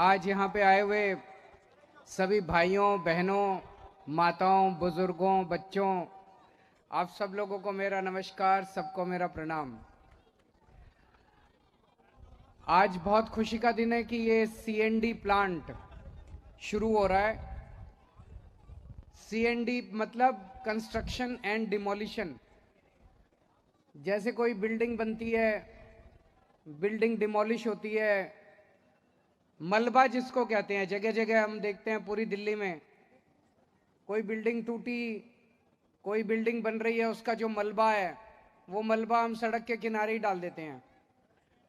आज यहाँ पे आए हुए सभी भाइयों बहनों, माताओं, बुजुर्गों, बच्चों, आप सब लोगों को मेरा नमस्कार, सबको मेरा प्रणाम। आज बहुत खुशी का दिन है कि ये सीएनडी प्लांट शुरू हो रहा है। सीएनडी मतलब कंस्ट्रक्शन एंड डिमोलिशन। जैसे कोई बिल्डिंग बनती है, बिल्डिंग डिमोलिश होती है, मलबा जिसको कहते हैं, जगह जगह हम देखते हैं पूरी दिल्ली में कोई बिल्डिंग टूटी, कोई बिल्डिंग बन रही है, उसका जो मलबा है वो मलबा हम सड़क के किनारे ही डाल देते हैं।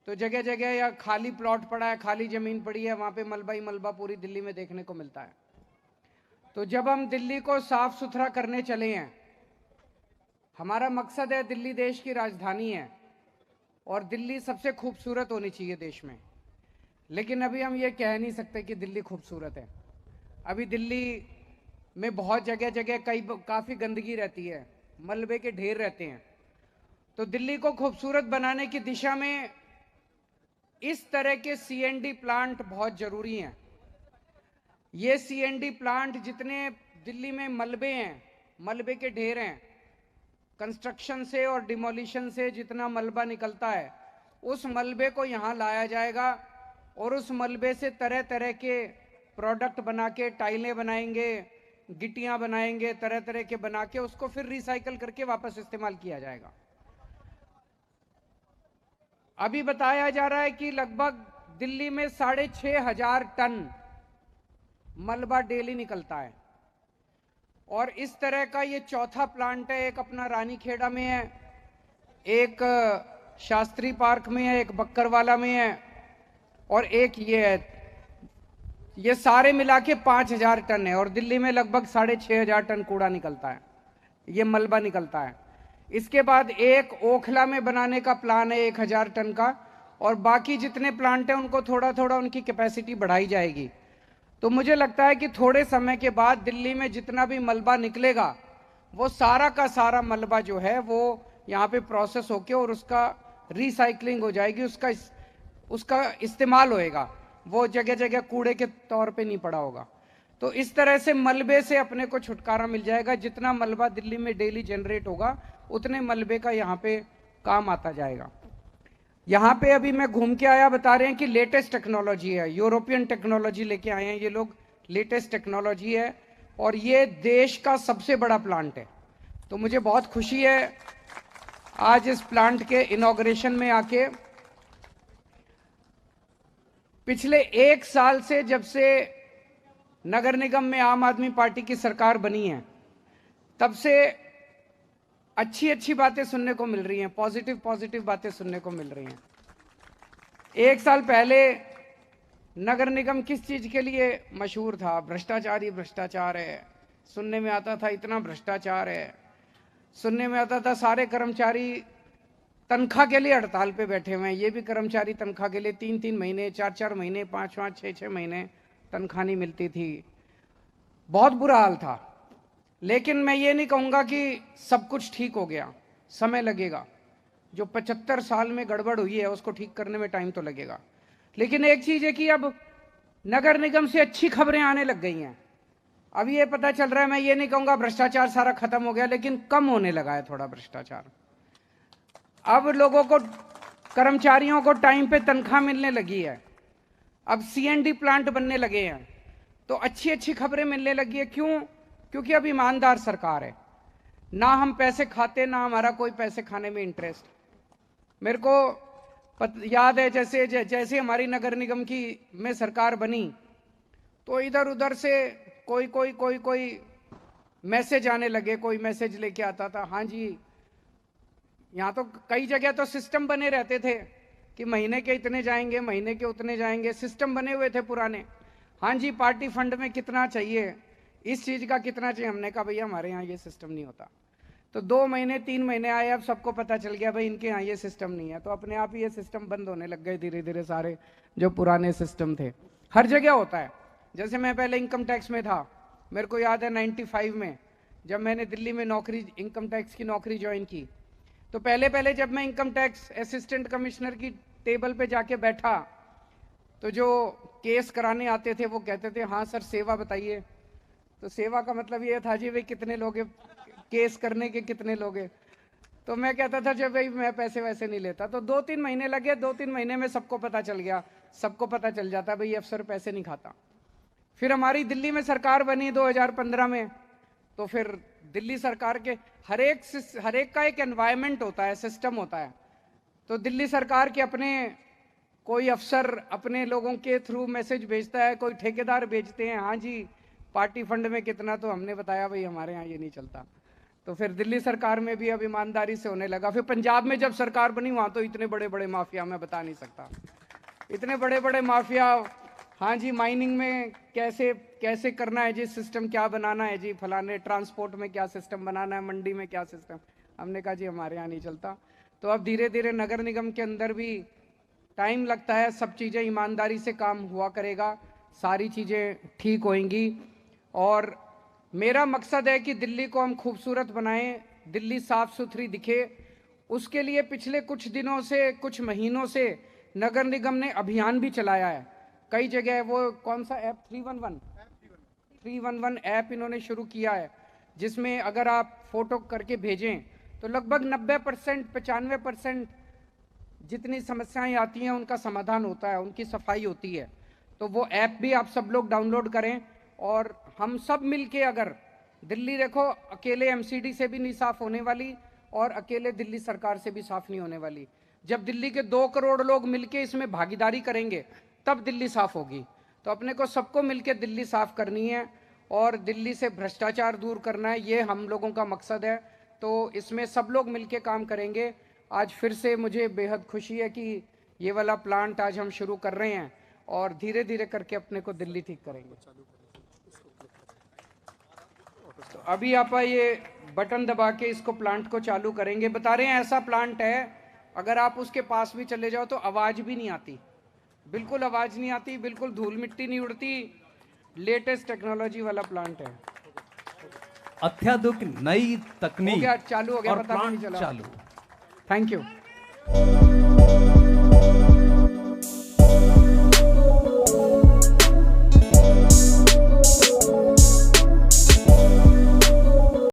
तो जगह जगह या खाली प्लॉट पड़ा है, खाली जमीन पड़ी है, वहां पे मलबा ही मलबा पूरी दिल्ली में देखने को मिलता है। तो जब हम दिल्ली को साफ सुथरा करने चले हैं, हमारा मकसद है, दिल्ली देश की राजधानी है और दिल्ली सबसे खूबसूरत होनी चाहिए देश में। लेकिन अभी हम ये कह नहीं सकते कि दिल्ली खूबसूरत है। अभी दिल्ली में बहुत जगह जगह काफ़ी गंदगी रहती है, मलबे के ढेर रहते हैं। तो दिल्ली को खूबसूरत बनाने की दिशा में इस तरह के सीएनडी प्लांट बहुत ज़रूरी हैं। ये सीएनडी प्लांट, जितने दिल्ली में मलबे हैं, मलबे के ढेर हैं, कंस्ट्रक्शन से और डिमोलिशन से जितना मलबा निकलता है, उस मलबे को यहाँ लाया जाएगा और उस मलबे से तरह तरह के प्रोडक्ट बना के, टाइलें बनाएंगे, गिट्टियां बनाएंगे, तरह तरह के बना के उसको फिर रिसाइकल करके वापस इस्तेमाल किया जाएगा। अभी बताया जा रहा है कि लगभग दिल्ली में 6,500 टन मलबा डेली निकलता है और इस तरह का ये चौथा प्लांट है। एक अपना रानीखेड़ा में है, एक शास्त्री पार्क में है, एक बक्करवाला में है और एक ये है। ये सारे मिला के 5,000 टन है और दिल्ली में लगभग 6,500 टन कूड़ा निकलता है, ये मलबा निकलता है। इसके बाद एक ओखला में बनाने का प्लान है 1,000 टन का, और बाकी जितने प्लांट हैं उनको थोड़ा थोड़ा उनकी कैपेसिटी बढ़ाई जाएगी। तो मुझे लगता है कि थोड़े समय के बाद दिल्ली में जितना भी मलबा निकलेगा, वो सारा का सारा मलबा जो है वो यहाँ पे प्रोसेस होके और उसका रिसाइकलिंग हो जाएगी, उसका इस्तेमाल होएगा, वो जगह जगह कूड़े के तौर पे नहीं पड़ा होगा। तो इस तरह से मलबे से अपने को छुटकारा मिल जाएगा। जितना मलबा दिल्ली में डेली जनरेट होगा, उतने मलबे का यहाँ पे काम आता जाएगा। यहाँ पे अभी मैं घूम के आया, बता रहे हैं कि लेटेस्ट टेक्नोलॉजी है, यूरोपियन टेक्नोलॉजी लेके आए हैं ये लोग, लेटेस्ट टेक्नोलॉजी है और ये देश का सबसे बड़ा प्लांट है। तो मुझे बहुत खुशी है आज इस प्लांट के इनॉग्रेशन में आके। पिछले 1 साल से, जब से नगर निगम में आम आदमी पार्टी की सरकार बनी है, तब से अच्छी अच्छी बातें सुनने को मिल रही हैं, पॉजिटिव बातें सुनने को मिल रही हैं। 1 साल पहले नगर निगम किस चीज के लिए मशहूर था? भ्रष्टाचार ही भ्रष्टाचार है, सुनने में आता था इतना भ्रष्टाचार है, सुनने में आता था सारे कर्मचारी तनख्वाह के लिए हड़ताल पे बैठे हुए हैं। ये भी कर्मचारी तनख्वाह के लिए 3-3 महीने, 4-4 महीने, 5-5, 6-6 महीने तनख्वाह नहीं मिलती थी। बहुत बुरा हाल था। लेकिन मैं ये नहीं कहूँगा कि सब कुछ ठीक हो गया, समय लगेगा। जो 75 साल में गड़बड़ हुई है उसको ठीक करने में टाइम तो लगेगा। लेकिन एक चीज़ है कि अब नगर निगम से अच्छी खबरें आने लग गई हैं। अब ये पता चल रहा है, मैं ये नहीं कहूँगा भ्रष्टाचार सारा खत्म हो गया, लेकिन कम होने लगा है थोड़ा भ्रष्टाचार। अब लोगों को, कर्मचारियों को टाइम पे तनख्वाह मिलने लगी है, अब सीएनडी प्लांट बनने लगे हैं, तो अच्छी अच्छी खबरें मिलने लगी है। क्यों? क्योंकि अब ईमानदार सरकार है, ना हम पैसे खाते, ना हमारा कोई पैसे खाने में इंटरेस्ट। मेरे को याद है, जैसे हमारी नगर निगम की में सरकार बनी, तो इधर उधर से कोई मैसेज आने लगे, कोई मैसेज लेके आता था, हाँ जी, यहाँ तो कई जगह तो सिस्टम बने रहते थे कि महीने के इतने जाएंगे, महीने के उतने जाएंगे, सिस्टम बने हुए थे पुराने। हाँ जी, पार्टी फंड में कितना चाहिए, इस चीज़ का कितना चाहिए। हमने कहा भैया हमारे यहाँ ये सिस्टम नहीं होता। तो 2 महीने 3 महीने आए, अब सबको पता चल गया भाई इनके यहाँ ये सिस्टम नहीं है, तो अपने आप ही ये सिस्टम बंद होने लग गए धीरे धीरे सारे जो पुराने सिस्टम थे। हर जगह होता है। जैसे मैं पहले इनकम टैक्स में था, मेरे को याद है 95 में जब मैंने दिल्ली में नौकरी, इनकम टैक्स की नौकरी ज्वाइन की, तो पहले जब मैं इनकम टैक्स असिस्टेंट कमिश्नर की टेबल पे जाके बैठा, तो जो केस कराने आते थे वो कहते थे हाँ सर सेवा बताइए। तो सेवा का मतलब ये था जी भाई कितने लोगे, केस करने के कितने लोगे। तो मैं कहता था जब भाई मैं पैसे वैसे नहीं लेता। तो 2-3 महीने लगे, 2-3 महीने में सबको पता चल गया, सबको पता चल जाता भाई अफसर पैसे नहीं खाता। फिर हमारी दिल्ली में सरकार बनी 2015 में। तो फिर दिल्ली सरकार के हर एक का एक एनवायरनमेंट होता है, सिस्टम होता है। तो दिल्ली सरकार के अपने कोई अफसर अपने लोगों के थ्रू मैसेज भेजता है, कोई ठेकेदार भेजते हैं हाँ जी पार्टी फंड में कितना, तो हमने बताया भाई हमारे यहाँ ये नहीं चलता। तो फिर दिल्ली सरकार में भी अब ईमानदारी से होने लगा। फिर पंजाब में जब सरकार बनी वहाँ तो इतने बड़े बड़े माफिया, मैं बता नहीं सकता, इतने बड़े बड़े माफिया। हाँ जी माइनिंग में कैसे कैसे करना है जी, सिस्टम क्या बनाना है जी, फलाने ट्रांसपोर्ट में क्या सिस्टम बनाना है, मंडी में क्या सिस्टम। हमने कहा जी हमारे यहाँ नहीं चलता। तो अब धीरे धीरे नगर निगम के अंदर भी टाइम लगता है, सब चीज़ें ईमानदारी से काम हुआ करेगा, सारी चीज़ें ठीक होएंगी। और मेरा मकसद है कि दिल्ली को हम खूबसूरत बनाएं, दिल्ली साफ सुथरी दिखे। उसके लिए पिछले कुछ दिनों से, कुछ महीनों से नगर निगम ने अभियान भी चलाया है कई जगह। वो कौन सा ऐप 311 ऐप इन्होंने शुरू किया है, जिसमें अगर आप फोटो करके भेजें तो लगभग 90% 95% जितनी समस्याएं आती हैं उनका समाधान होता है, उनकी सफाई होती है। तो वो ऐप भी आप सब लोग डाउनलोड करें और हम सब मिलके, अगर दिल्ली देखो अकेले एमसीडी से भी नहीं साफ होने वाली और अकेले दिल्ली सरकार से भी साफ नहीं होने वाली। जब दिल्ली के 2 करोड़ लोग मिलके इसमें भागीदारी करेंगे तब दिल्ली साफ होगी। तो अपने को सबको मिलके दिल्ली साफ करनी है और दिल्ली से भ्रष्टाचार दूर करना है, ये हम लोगों का मकसद है। तो इसमें सब लोग मिलके काम करेंगे। आज फिर से मुझे बेहद खुशी है कि ये वाला प्लांट आज हम शुरू कर रहे हैं और धीरे धीरे करके अपने को दिल्ली ठीक करेंगे। तो अभी आप ये बटन दबा के इसको प्लांट को चालू करेंगे। बता रहे हैं ऐसा प्लांट है अगर आप उसके पास भी चले जाओ तो आवाज भी नहीं आती, बिल्कुल आवाज नहीं आती, बिल्कुल धूल मिट्टी नहीं उड़ती। लेटेस्ट टेक्नोलॉजी वाला प्लांट है, अत्याधुनिक नई तकनीक। हो गया, चालू हो गया, और पता नहीं प्लांट चला। चालू। Thank you.